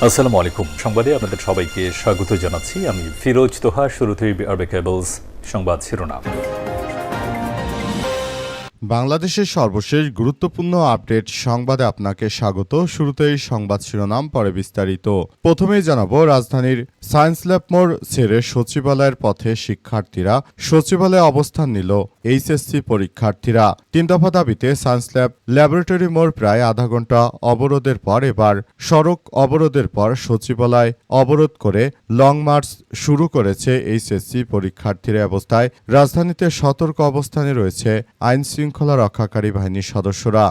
আসসালামু আলাইকুম। সংবাদে আপনাদের সবাইকে স্বাগত জানাচ্ছি। আমি ফিরোজ তোহা। শুরুতেই আরবে কেবলস সংবাদ শিরোনাম। বাংলাদেশের সর্বশেষ গুরুত্বপূর্ণ আপডেট সংবাদে আপনাকে স্বাগত। শুরুতেই সংবাদ শিরোনাম, পরে বিস্তারিত। প্রথমেই জানাবো, রাজধানীর সায়েন্স ল্যাব মোড় ছেড়ে সচিবালয়ের পথে শিক্ষার্থীরা। সচিবালয়ে অবস্থান নিল এইচএসসি পরীক্ষার্থীরা। ৩ দফা দাবিতে সায়েন্স ল্যাব ল্যাবরেটরি মোড় প্রায় আধা ঘন্টা অবরোধের পর এবার সড়ক অবরোধের পর সচিবালয় অবরোধ করে লং মার্চ শুরু করেছে এইচএসসি পরীক্ষার্থীরা। অবস্থায় রাজধানীতে সতর্ক অবস্থানে রয়েছে আইন শৃঙ্খলা রক্ষাকারী বাহিনীর সদস্যরা।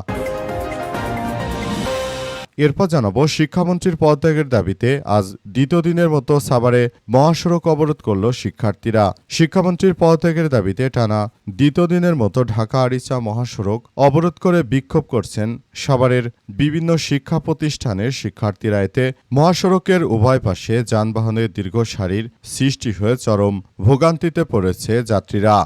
এরপর জানাবো, শিক্ষামন্ত্রীর পদত্যাগের দাবিতে আজ দ্বিতীয় দিনের মতো সাভারে মহাসড়ক অবরোধ করল শিক্ষার্থীরা। শিক্ষামন্ত্রীর পদত্যাগের দাবিতে টানা দ্বিতীয় দিনের মতো ঢাকা আরিচা মহাসড়ক অবরোধ করে বিক্ষোভ করছেন সাভারের বিভিন্ন শিক্ষা প্রতিষ্ঠানের শিক্ষার্থীরা। এতে মহাসড়কের উভয় পাশে যানবাহনের দীর্ঘ সারির সৃষ্টি হয়ে চরম ভোগান্তিতে পড়েছে যাত্রীরা।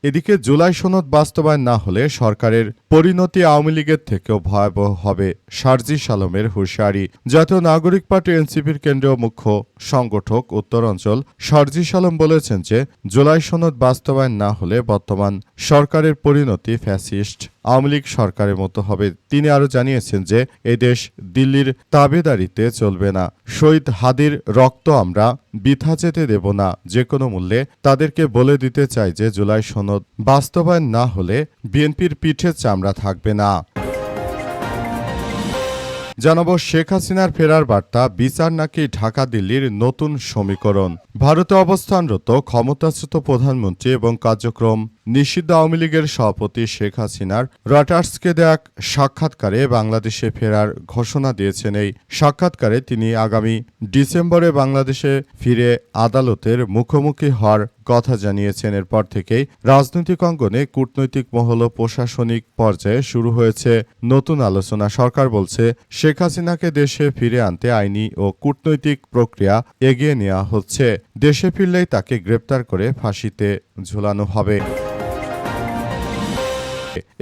এদিকে জুলাই সনদ বাস্তবায়ন না হলে সরকারের পরিণতি আওয়ামী লীগের থেকেও ভয়াবহ হবে, সার্জিস আলমের হুঁশিয়ারি। জাতীয় নাগরিক পার্টি এনসিপির কেন্দ্রীয় মুখ্য সংগঠক উত্তরাঞ্চল সার্জিস আলম বলেছেন যে জুলাই সনদ বাস্তবায়ন না হলে বর্তমান সরকারের পরিণতি ফ্যাসিস্ট আওয়ামী লীগ সরকারের মতো হবে। তিনি আরও জানিয়েছেন যে এই দেশ দিল্লির তাবেদারিতে চলবে না। শহীদ হাদির রক্ত আমরা বৃথা যেতে দেব না, যে কোনো মূল্যে। তাদেরকে বলে দিতে চাই যে জুলাই সনদ বাস্তবায়ন না হলে বিএনপির পিঠে চামড়া থাকবে না। জানাবো, শেখ হাসিনার ফেরার বার্তা, বিচার নাকি ঢাকা দিল্লির নতুন সমীকরণ। ভারতে অবস্থানরত ক্ষমতাচ্যুত প্রধানমন্ত্রী এবং কার্যক্রম নিষিদ্ধ আওয়ামী লীগের সভাপতি শেখ হাসিনার রয়টার্সকে দেয়া এক সাক্ষাৎকারে বাংলাদেশে ফেরার ঘোষণা দিয়েছেন। এই সাক্ষাৎকারে তিনি আগামী ডিসেম্বরে বাংলাদেশে ফিরে আদালতের মুখোমুখি হওয়ার কথা জানিয়েছেন। এরপর থেকেই রাজনৈতিক অঙ্গনে কূটনৈতিক মহল ও প্রশাসনিক পর্যায়ে শুরু হয়েছে নতুন আলোচনা। সরকার বলছে শেখ হাসিনাকে দেশে ফিরে আনতে আইনি ও কূটনৈতিক প্রক্রিয়া এগিয়ে নেওয়া হচ্ছে। দেশে ফিরলেই তাকে গ্রেপ্তার করে ফাঁসিতে ঝুলানো হবে।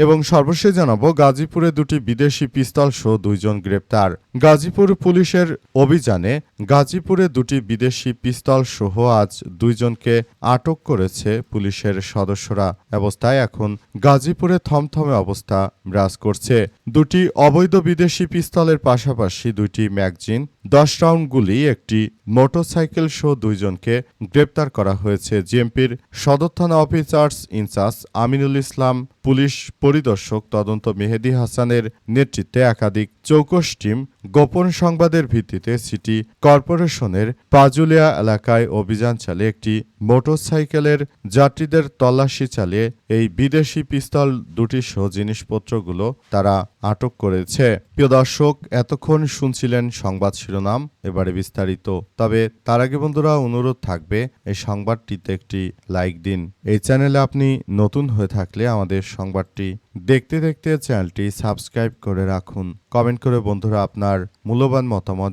এবং সর্বশেষ জানাবো, গাজীপুরে দুটি বিদেশি পিস্তল সহ 2 জন গ্রেপ্তার। গাজীপুর পুলিশের অভিযানে গাজীপুরে দুটি বিদেশি পিস্তল সহ আজ 2 জনকে আটক করেছে পুলিশের সদস্যরা। অবস্থায় এখন গাজীপুরে থমথমে অবস্থা বিরাজ করছে। দুটি অবৈধ বিদেশি পিস্তলের পাশাপাশি 2টি ম্যাগজিন, 10 রাউন্ড গুলি, একটি মোটরসাইকেল সহ 2 জনকে গ্রেপ্তার করা হয়েছে। জিএমপির সদর থানা officers in charge Aminul Islam, police পরিদর্শক তদন্ত মেহেদী হাসানের নেতৃত্বে একাধিক চৌকস টিম গোপন সংবাদের ভিত্তিতে সিটি কর্পোরেশনের পাজুলিয়া এলাকায় অভিযান চালিয়ে একটি মোটরসাইকেলের যাত্রীদের তল্লাশি চালিয়ে এই বিদেশি পিস্তল দুটি সহ জিনিসপত্রগুলো তারা আটক করেছে। প্রিয় দর্শক, এতক্ষণ শুনছিলেন সংবাদ শিরোনাম, এবারে বিস্তারিত। তবে তার আগে বন্ধুরা, অনুরোধ থাকবে এই সংবাদটিতে একটি লাইক দিন। এই চ্যানেলে আপনি নতুন হয়ে থাকলে আমাদের সংবাদটি দেখতে দেখতে চ্যানেলটি সাবস্ক্রাইব করে রাখুন। কমেন্ট করে বন্ধুরা আপনার মূল্যবান মতামত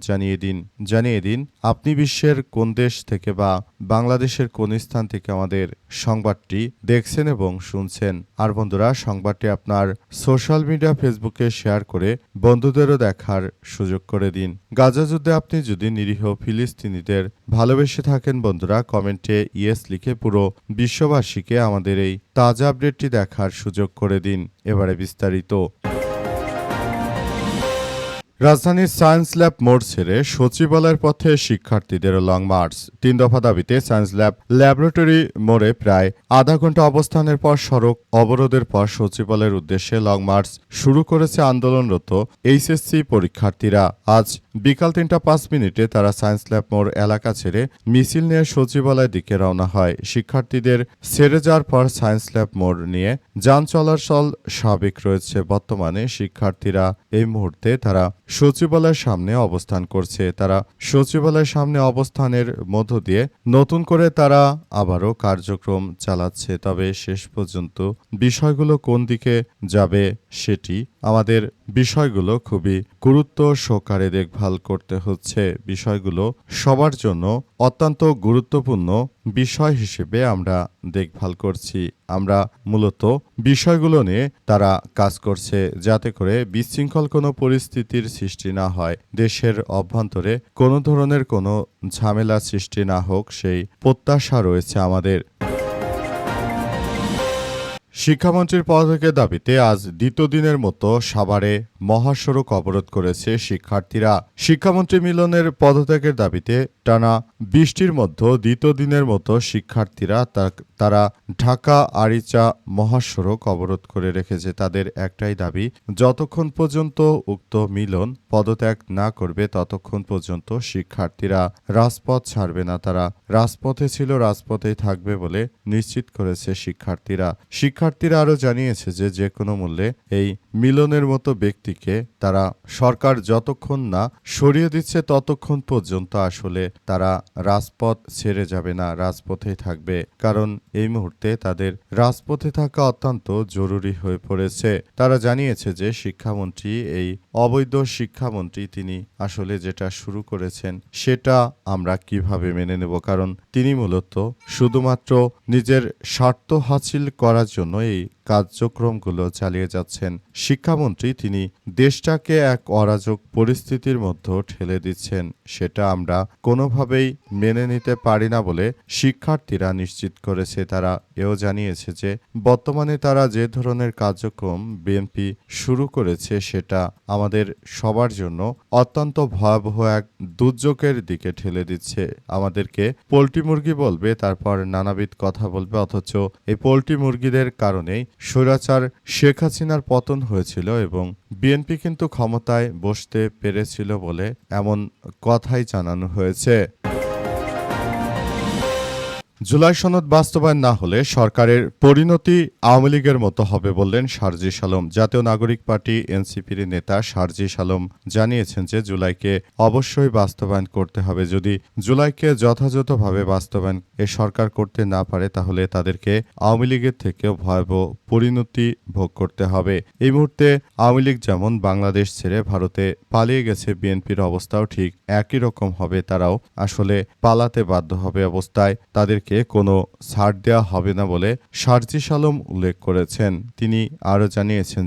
জানিয়ে দিন আপনি বিশ্বের কোন দেশ থেকে বা বাংলাদেশের কোন স্থান থেকে আমাদের সংবাদটি দেখছেন এবং শুনছেন। আর বন্ধুরা, সংবাদটি আপনার সোশ্যাল মিডিয়া ফেসবুকে শেয়ার করে বন্ধুদেরও দেখার সুযোগ করে দিন। গাজা যুদ্ধে আপনি যদি নিরীহ ফিলিস্তিনিদের ভালোবেসে থাকেন বন্ধুরা, কমেন্টে ইয়েস লিখে পুরো বিশ্ববাসীকে আমাদের এই তাজা আপডেটটি দেখার সুযোগ করে দিন। এবারে বিস্তারিত। রাজধানীর সায়েন্স ল্যাব মোড় ছেড়ে সচিবালয়ের পথে শিক্ষার্থীদের লং মার্চ। 3 দফা দাবিতে সায়েন্স ল্যাব ল্যাবরেটরি মোড়ে প্রায় আধা ঘন্টা অবস্থানের পর সড়ক অবরোধের পর সচিবালয়ের উদ্দেশ্যে লং মার্চ শুরু করেছে আন্দোলনরত এইচএসসি পরীক্ষার্থীরা। আজ বিকাল 3:05 তারা সায়েন্স ল্যাব মোড় এলাকা ছেড়ে মিছিল নিয়ে সচিবালয়ের দিকে রওনা হয়। শিক্ষার্থীদের ছেড়ে যাওয়ার পর সায়েন্স ল্যাব মোড় নিয়ে যান চলাচল স্বাভাবিক রয়েছে। বর্তমানে শিক্ষার্থীরা এই মুহূর্তে তারা সচিবালয়ের সামনে অবস্থান করছে। তারা সচিবালয়ের সামনে অবস্থানের মধ্য দিয়ে নতুন করে তারা আবারও কার্যক্রম চালাচ্ছে। তবে শেষ পর্যন্ত বিষয়গুলো কোন দিকে যাবে সেটি আমাদের বিষয়গুলো খুবই গুরুত্ব সহকারে দেখভাল করতে হচ্ছে। বিষয়গুলো সবার জন্য অত্যন্ত গুরুত্বপূর্ণ বিষয় হিসেবে আমরা দেখভাল করছি। আমরা মূলত বিষয়গুলো নিয়ে তারা কাজ করছে যাতে করে বিশৃঙ্খল কোনো পরিস্থিতির সৃষ্টি না হয়, দেশের অভ্যন্তরে কোনো ধরনের কোনো ঝামেলা সৃষ্টি না হোক সেই প্রত্যাশা রয়েছে আমাদের। শিক্ষামন্ত্রীর পদত্যাগের দাবিতে আজ দ্বিতীয় দিনের মতো সাভারে মহাসড়ক অবরোধ করেছে শিক্ষার্থীরা। শিক্ষামন্ত্রী মিলনের পদত্যাগের দাবিতে টানা বৃষ্টির মধ্যে দ্বিতীয় দিনের মতো শিক্ষার্থীরা তারা ঢাকা আরিচা মহাসড়ক অবরোধ করে রেখেছে। তাদের একটাই দাবি, যতক্ষণ পর্যন্ত উক্ত মিলন পদত্যাগ না করবে ততক্ষণ পর্যন্ত শিক্ষার্থীরা রাজপথ ছাড়বে না। তারা রাজপথে ছিল, রাজপথেই থাকবে বলে নিশ্চিত করেছে শিক্ষার্থীরা। শিক্ষার্থীরা আরও জানিয়েছে যে কোনো মূল্যে এই মিলনের মতো ব্যক্তিকে তারা সরকার যতক্ষণ না সরিয়ে দিচ্ছে ততক্ষণ পর্যন্ত আসলে তারা রাজপথ ছেড়ে যাবে না, রাজপথেই থাকবে। কারণ এই মুহূর্তে তাদের রাজপথে থাকা অত্যন্ত জরুরি হয়ে পড়েছে। তারা জানিয়েছে যে শিক্ষামন্ত্রী, এই অবৈধ শিক্ষামন্ত্রী, তিনি আসলে যেটা শুরু করেছেন সেটা আমরা কিভাবে মেনে নেব? কারণ তিনি মূলত শুধুমাত্র নিজের স্বার্থ হাসিল করার জন্য এই কার্যক্রমগুলো চালিয়ে যাচ্ছেন। শিক্ষামন্ত্রী তিনি দেশটাকে এক অরাজক পরিস্থিতির মধ্যে ঠেলে দিচ্ছেন, সেটা আমরা কোনোভাবেই মেনে নিতে পারি না বলে শিক্ষার্থীরা নিশ্চিত করেছে। তারা এও জানিয়েছে যে বর্তমানে তারা যে ধরনের কার্যক্রম বিএনপি শুরু করেছে সেটা আমাদের সবার জন্য অত্যন্ত ভয়াবহ এক দুর্যোগের দিকে ঠেলে দিচ্ছে। আমাদেরকে পোল্ট্রি মুরগি বলবে, তারপর নানাবিধ কথা বলবে, অথচ এই পোল্ট্রি মুরগিদের কারণেই স্বৈরাচার শেখ হাসিনার পতন হয়েছিল এবং বিএনপি কিন্তু ক্ষমতায় বসতে পেরেছিল বলে এমন কথাই জানানো হয়েছে। জুলাই সনদ বাস্তবায়ন না হলে সরকারের পরিণতি আওয়ামী লীগের মতো হবে বললেন সার্জিস আলম। জাতীয় নাগরিক পার্টি এনসিপির নেতা সার্জিস আলম জানিয়েছেন যে জুলাইকে অবশ্যই বাস্তবায়ন করতে হবে। যদি জুলাইকে যথাযথভাবে বাস্তবায়ন এ সরকার করতে না পারে তাহলে তাদেরকে আওয়ামী লীগের থেকেও ভয়াবহ পরিণতি ভোগ করতে হবে। এই মুহূর্তে আওয়ামী লীগ যেমন বাংলাদেশ ছেড়ে ভারতে পালিয়ে গেছে, বিএনপির অবস্থাও ঠিক একই রকম হবে। তারাও আসলে পালাতে বাধ্য হবে। অবস্থায় তাদেরকে কোনো ছাড় দেওয়া হবে না বলে সার্জিস আলম উল্লেখ করেছেন। তিনি আরও জানিয়েছেন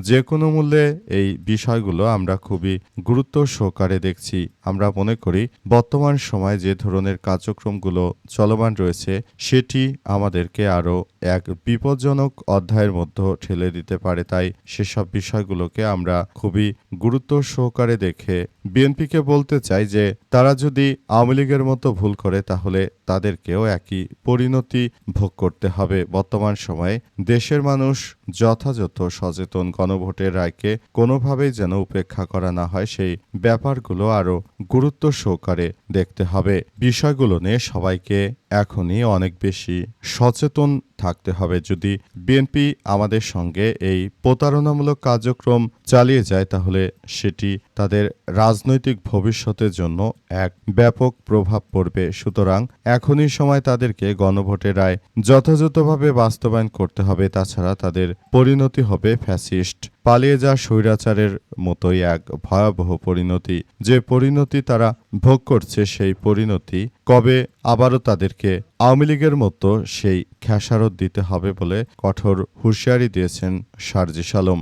যে কোনো মূল্যে এই বিষয়গুলো আমরা খুবই গুরুত্ব সহকারে দেখছি। আমরা মনে করি বর্তমান সময়ে যে ধরনের কার্যক্রমগুলো চলমান রয়েছে সেটি আমাদেরকে আরও এক বিপজ্জনক অধ্যায়ের মধ্যে ঠেলে দিতে পারে। তাই সেসব বিষয়গুলোকে আমরা খুবই গুরুত্ব সহকারে দেখে বিএনপিকে বলতে চাই যে তারা যদি আওয়ামী লীগের মতো ভুল করে তাহলে তাদেরকেও একই পরিণতি ভোগ করতে হবে। বর্তমান সময়ে দেশের মানুষ যথাযথ সচেতন, গণভোটের রায়কে কোনোভাবেই যেন উপেক্ষা করা না হয় সেই ব্যাপারগুলো আরও গুরুত্ব সহকারে দেখতে হবে। বিষয়গুলো নিয়ে সবাইকে এখনই অনেক বেশি সচেতন থাকতে হবে। যদি বিএনপি আমাদের সঙ্গে এই প্রতারণামূলক কার্যক্রম চালিয়ে যায় তাহলে সেটি তাদের রাজনৈতিক ভবিষ্যতের জন্য এক ব্যাপক প্রভাব পড়বে। সুতরাং এখনই সময় তাদেরকে গণভোটের রায় যথাযথভাবে বাস্তবায়ন করতে হবে। তাছাড়া তাদের পরিণতি হবে ফ্যাসিস্ট, পালিয়ে যাওয়া স্বৈরাচারের মতোই এক ভয়াবহ পরিণতি। যে পরিণতি তারা ভোগ করছে সেই পরিণতি কবে আবারও তাদেরকে আওয়ামী লীগের মতো সেই খেসারত দিতে হবে বলে কঠোর হুঁশিয়ারি দিয়েছেন সার্জিস আলম।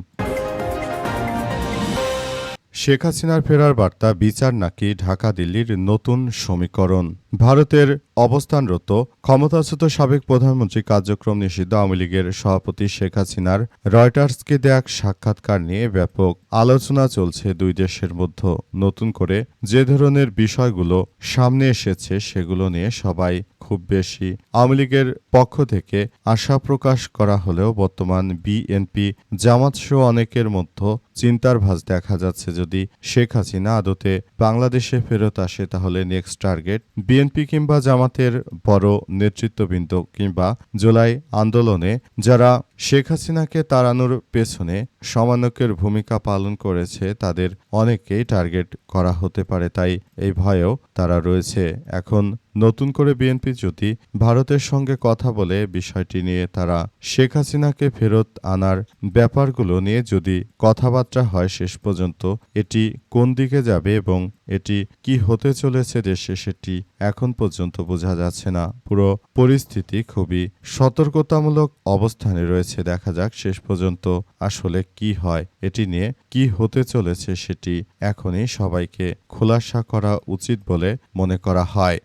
শেখ হাসিনার ফেরার বার্তা, বিচার নাকি ঢাকা দিল্লির নতুন সমীকরণ। ভারতের অবস্থানরত ক্ষমতাচ্যুত সাবেক প্রধানমন্ত্রী কার্যক্রম নিষিদ্ধ আওয়ামী লীগের সভাপতি শেখ হাসিনার রয়টার্সকে দেয়া এক সাক্ষাৎকার নিয়ে ব্যাপক আলোচনা চলছে দুই দেশের মধ্যে। নতুন করে যে ধরনের বিষয়গুলো সামনে এসেছে সেগুলো নিয়ে সবাই খুব বেশি আওয়ামী লীগের পক্ষ থেকে আশা প্রকাশ করা হলেও বর্তমান বিএনপি জামাত সহ অনেকের মধ্যে চিন্তার ভাঁজ দেখা যাচ্ছে। যদি শেখ হাসিনা আদতে বাংলাদেশে ফেরত আসে তাহলে নেক্সট টার্গেট বিএনপি কিংবা জামাতের বড় নেতৃত্ববৃন্দ কিংবা জুলাই আন্দোলনে যারা শেখ হাসিনাকে তাড়ানোর পেছনে সমন্বয়কের ভূমিকা পালন করেছে তাদের অনেককেই টার্গেট করা হতে পারে, তাই এই ভয়েও তারা রয়েছে। এখন নতুন করে বিএনপি যদি ভারতের সঙ্গে কথা বলে বিষয়টি নিয়ে তারা শেখ হাসিনাকে ফেরত আনার ব্যাপারগুলো নিয়ে যদি কথাবার্তা হয়, শেষ পর্যন্ত এটি কোন দিকে যাবে এবং এটি কি হতে চলেছে দেশে সেটি এখন পর্যন্ত বোঝা যাচ্ছে না। পুরো পরিস্থিতি খুবই সতর্কতামূলক অবস্থানে রয়েছে। দেখা যাক শেষ পর্যন্ত আসলে কি হয়, এটি নিয়ে কি হতে চলেছে সেটি এখনই সবাইকে খোলাসা করা উচিত বলে মনে করা হয়।